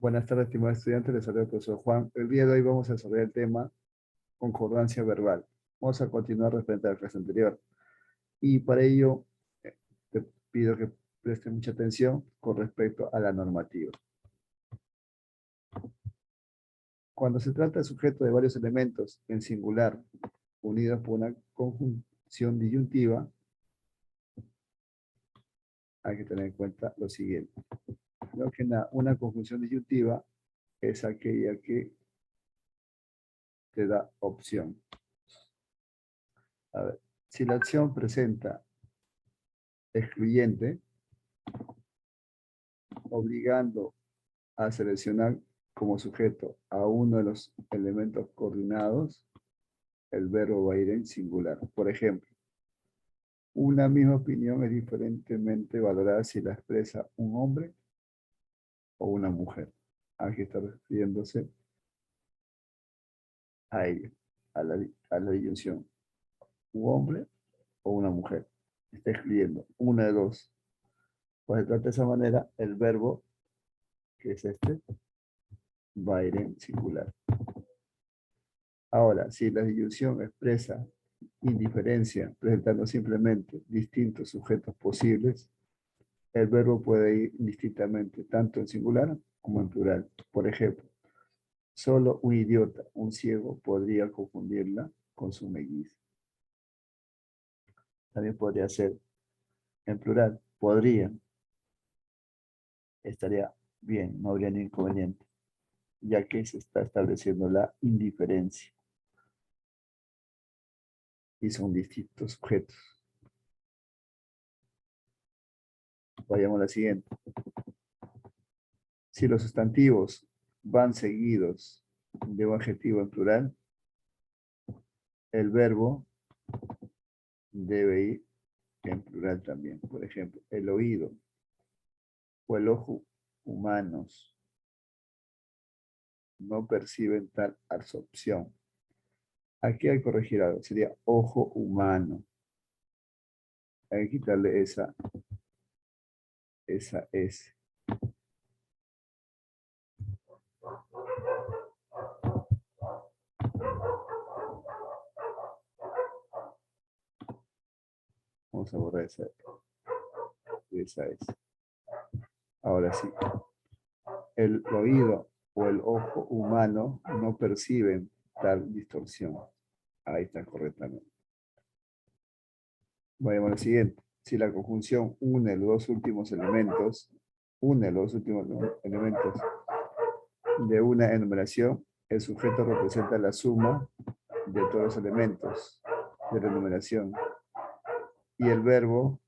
Buenas tardes, estimados estudiantes. Les saluda el profesor Juan. El día de hoy vamos a desarrollar el tema concordancia verbal. Vamos a continuar respecto a la clase anterior. Y para ello, te pido que presten mucha atención con respecto a la normativa. Cuando se trata de sujeto de varios elementos en singular, unidos por una conjunción disyuntiva, hay que tener en cuenta lo siguiente. Creo que una conjunción disyuntiva es aquella que te da opción. A ver, si la acción presenta excluyente, obligando a seleccionar como sujeto a uno de los elementos coordinados, el verbo va a ir en singular. Por ejemplo, una misma opinión es diferentemente valorada si la expresa un hombre o una mujer. Aquí está refiriéndose a ella, a la disyunción. Un hombre o una mujer. Está escribiendo una de dos. Pues se trata de esa manera, el verbo, que es este, va a ir en singular. Ahora, si la disyunción expresa indiferencia, presentando simplemente distintos sujetos posibles, el verbo puede ir indistintamente tanto en singular como en plural. Por ejemplo, solo un idiota, un ciego, podría confundirla con su melliza. También podría ser en plural, podría, estaría bien, no habría ningún inconveniente, ya que se está estableciendo la indiferencia y son distintos sujetos. Vayamos a la siguiente. Si los sustantivos van seguidos de un adjetivo en plural, el verbo debe ir en plural también. Por ejemplo, el oído o el ojo humanos no perciben tal absorción. Aquí hay que corregir algo. Sería ojo humano. Hay que quitarle esa S. Vamos a borrar esa S. Ahora sí. El oído o el ojo humano no perciben tal distorsión. Ahí está correctamente. Vayamos al siguiente. Si la conjunción une los dos últimos elementos de una enumeración, el sujeto representa la suma de todos los elementos de la enumeración y el verbo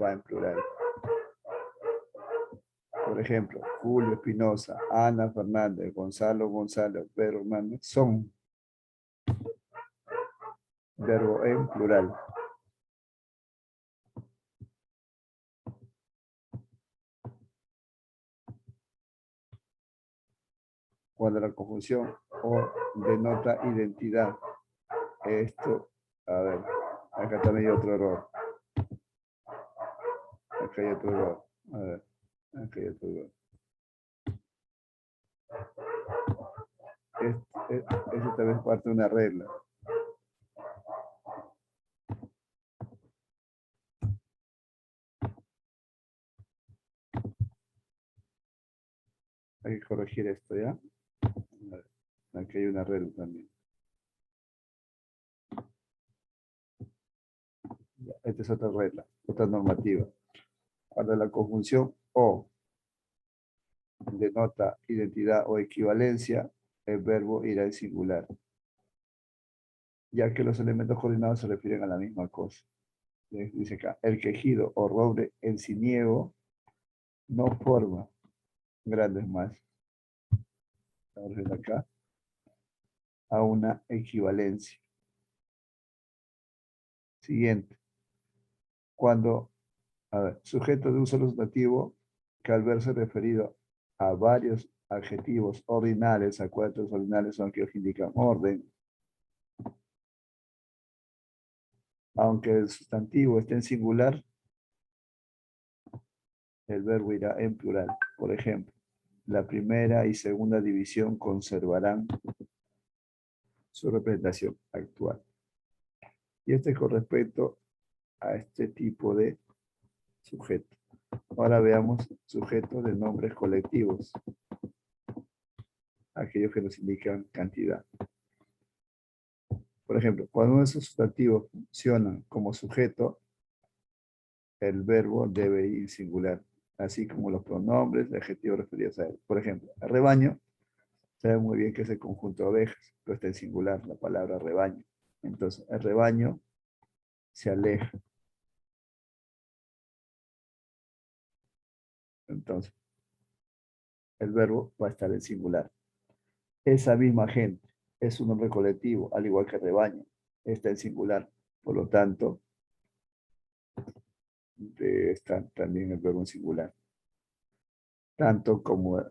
va en plural. Por ejemplo, Julio Espinosa, Ana Fernández, Gonzalo González, Pedro Hernández son verbo en plural. Cuando la conjunción o denota identidad, esto, a ver, acá también hay otro error. Acá hay otro error. A ver, acá hay otro error. Eso también es parte de una regla. Hay que corregir esto, ¿ya? A ver, aquí hay una regla también. Esta es otra regla, otra normativa. Cuando la conjunción o denota identidad o equivalencia, el verbo irá en singular, ya que los elementos coordinados se refieren a la misma cosa. Dice acá, el quejido o roble enciniego no forma grandes masas. Estamos viendo acá a una equivalencia. Siguiente. Cuando, a ver, sujeto de un solo sustantivo que al verse referido a varios adjetivos ordinales, acuérdense, los ordinales son aquellos que indican orden, aunque el sustantivo esté en singular, el verbo irá en plural. Por ejemplo, la primera y segunda división conservarán su representación actual. Y este es con respecto a este tipo de sujeto. Ahora veamos sujetos de nombres colectivos, aquellos que nos indican cantidad. Por ejemplo, cuando uno de esos sustantivos funcionan como sujeto, el verbo debe ir singular, así como los pronombres, adjetivos referidos a él. Por ejemplo, el rebaño, sabe muy bien que es el conjunto de ovejas, pero está en singular la palabra rebaño. Entonces, el rebaño se aleja. Entonces, el verbo va a estar en singular. Esa misma gente es un nombre colectivo, al igual que rebaño, está en singular. Por lo tanto, está también el verbo en singular. Tanto como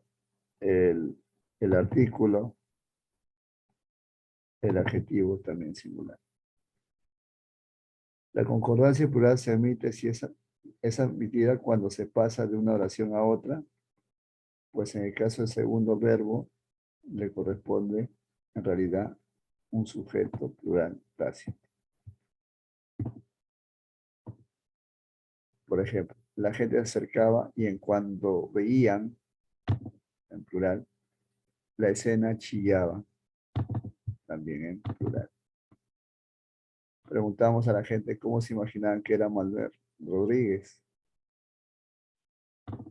el, el artículo, el adjetivo también singular. La concordancia plural se emite si es admitida cuando se pasa de una oración a otra, pues en el caso del segundo verbo le corresponde en realidad un sujeto plural tácito. Por ejemplo, la gente se acercaba y en cuando veían, en plural, la escena chillaba, también en plural. Preguntamos a la gente cómo se imaginaban que era Manuel Rodríguez.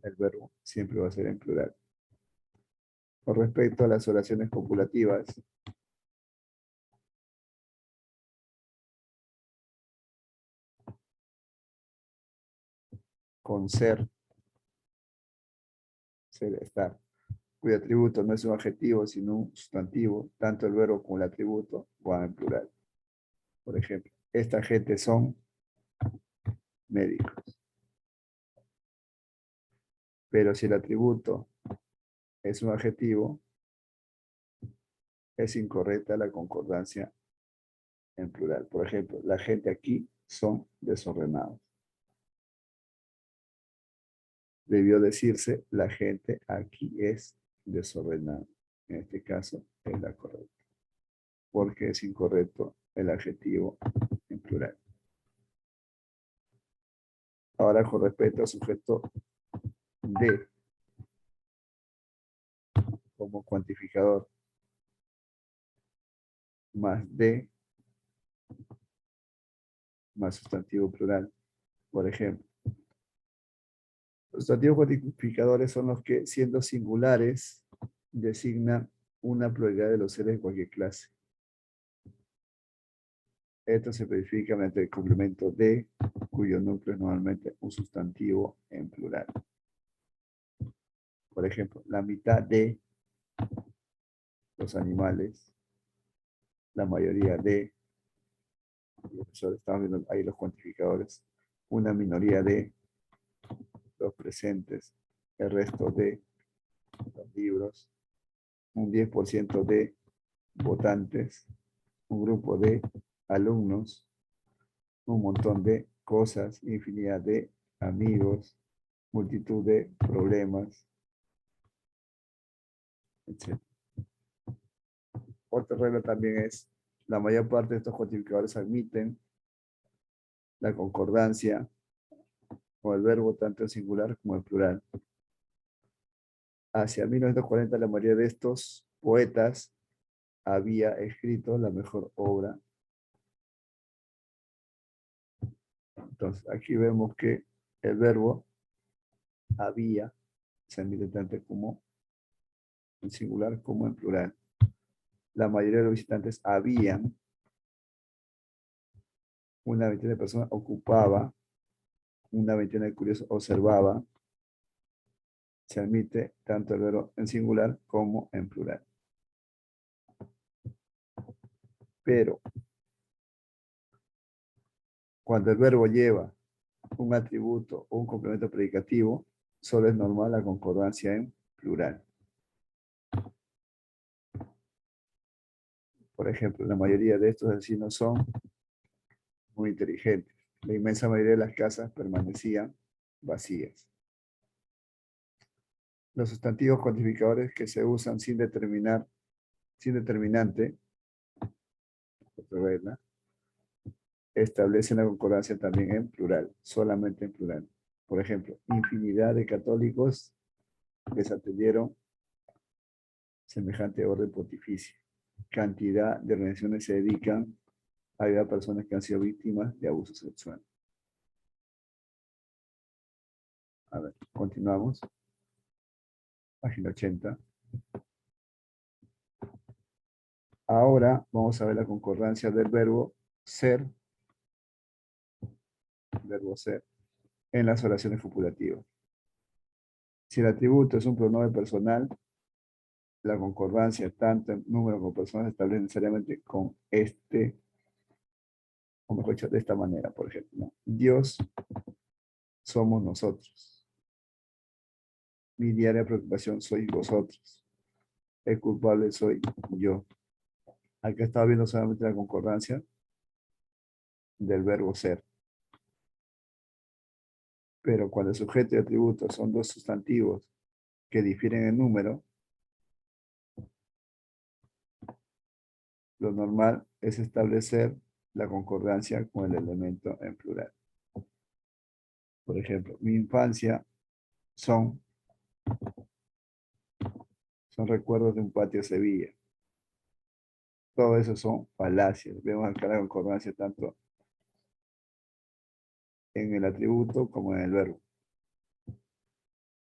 El verbo siempre va a ser en plural. Con respecto a las oraciones copulativas, con ser estar, cuyo atributo no es un adjetivo, sino un sustantivo, tanto el verbo como el atributo van en plural. Por ejemplo, esta gente son médicos. Pero si el atributo es un adjetivo, es incorrecta la concordancia en plural. Por ejemplo, la gente aquí son desordenados. Debió decirse, la gente aquí es desordenada. En este caso es la correcta, porque es incorrecto el adjetivo en plural. Ahora con respecto al sujeto de como cuantificador, más de, más sustantivo plural. Por ejemplo, los sustantivos cuantificadores son los que, siendo singulares, designan una pluralidad de los seres de cualquier clase. Esto se verifica mediante el complemento de, cuyo núcleo es normalmente un sustantivo en plural. Por ejemplo, la mitad de los animales, la mayoría de, estamos viendo ahí los cuantificadores, una minoría de los presentes, el resto de los libros, un 10% de votantes, un grupo de alumnos, un montón de cosas, infinidad de amigos, multitud de problemas, etc. Otra regla también es, la mayor parte de estos cuantificadores admiten la concordancia con el verbo tanto en singular como en plural. Hacia 1940 la mayoría de estos poetas había escrito la mejor obra. Entonces, aquí vemos que el verbo había se admite tanto como en singular como en plural. La mayoría de los visitantes habían, una veintena de personas ocupaba, una veintena de curiosos observaba, se admite tanto el verbo en singular como en plural. Pero cuando el verbo lleva un atributo o un complemento predicativo, solo es normal la concordancia en plural. Por ejemplo, la mayoría de estos vecinos son muy inteligentes. La inmensa mayoría de las casas permanecían vacías. Los sustantivos cuantificadores que se usan sin determinante, otra regla, establecen la concordancia también en plural, solamente en plural. Por ejemplo, infinidad de católicos desatendieron semejante orden pontificia. Cantidad de organizaciones se dedican a ayudar a personas que han sido víctimas de abuso sexual. A ver, continuamos. Página 80. Ahora vamos a ver la concordancia del verbo ser en las oraciones copulativas. Si el atributo es un pronombre personal, la concordancia tanto en número como personas se establece necesariamente con este, o mejor dicho, de esta manera, por ejemplo, ¿no? Dios somos nosotros. Mi diaria preocupación sois vosotros. El culpable soy yo. Acá estaba viendo solamente la concordancia del verbo ser. Pero cuando el sujeto y atributo son dos sustantivos que difieren en número, lo normal es establecer la concordancia con el elemento en plural. Por ejemplo, mi infancia son recuerdos de un patio de Sevilla. Todo eso son falacias. Vemos acá la concordancia tanto en el atributo como en el verbo.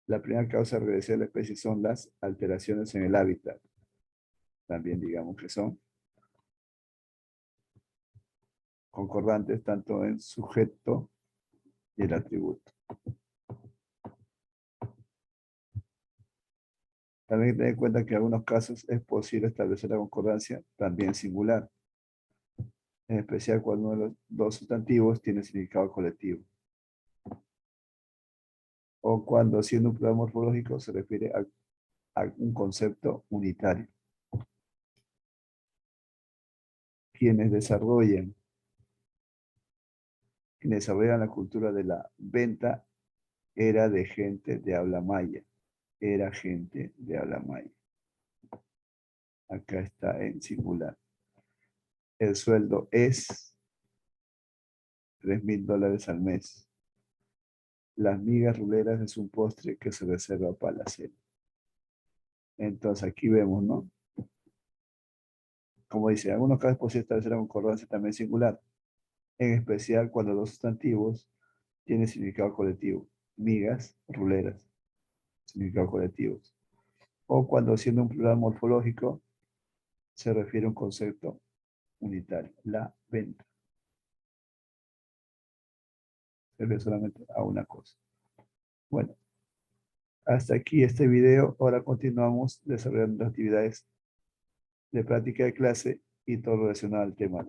La primera causa de regresión de la especie son las alteraciones en el hábitat. También digamos que son concordantes tanto en sujeto y el atributo. También hay que tener en cuenta que en algunos casos es posible establecer la concordancia también singular, en especial cuando uno de los dos sustantivos tiene significado colectivo. O cuando siendo un plural morfológico se refiere a un concepto unitario. Quienes desarrollan la cultura de la venta era de gente de habla maya. Era gente de habla maya. Acá está en singular. El sueldo es $3,000 al mes. Las migas ruleras es un postre que se reserva para la cena. Entonces aquí vemos, ¿no? Como dice, en algunos casos es posible establecer la concordancia también singular, en especial cuando los sustantivos tienen significado colectivo. Migas, ruleras, significado colectivos. O cuando siendo un plural morfológico se refiere a un concepto unitario, la venta. Se refiere solamente a una cosa. Bueno, hasta aquí este video. Ahora continuamos desarrollando las actividades de práctica de clase y todo relacionado al tema.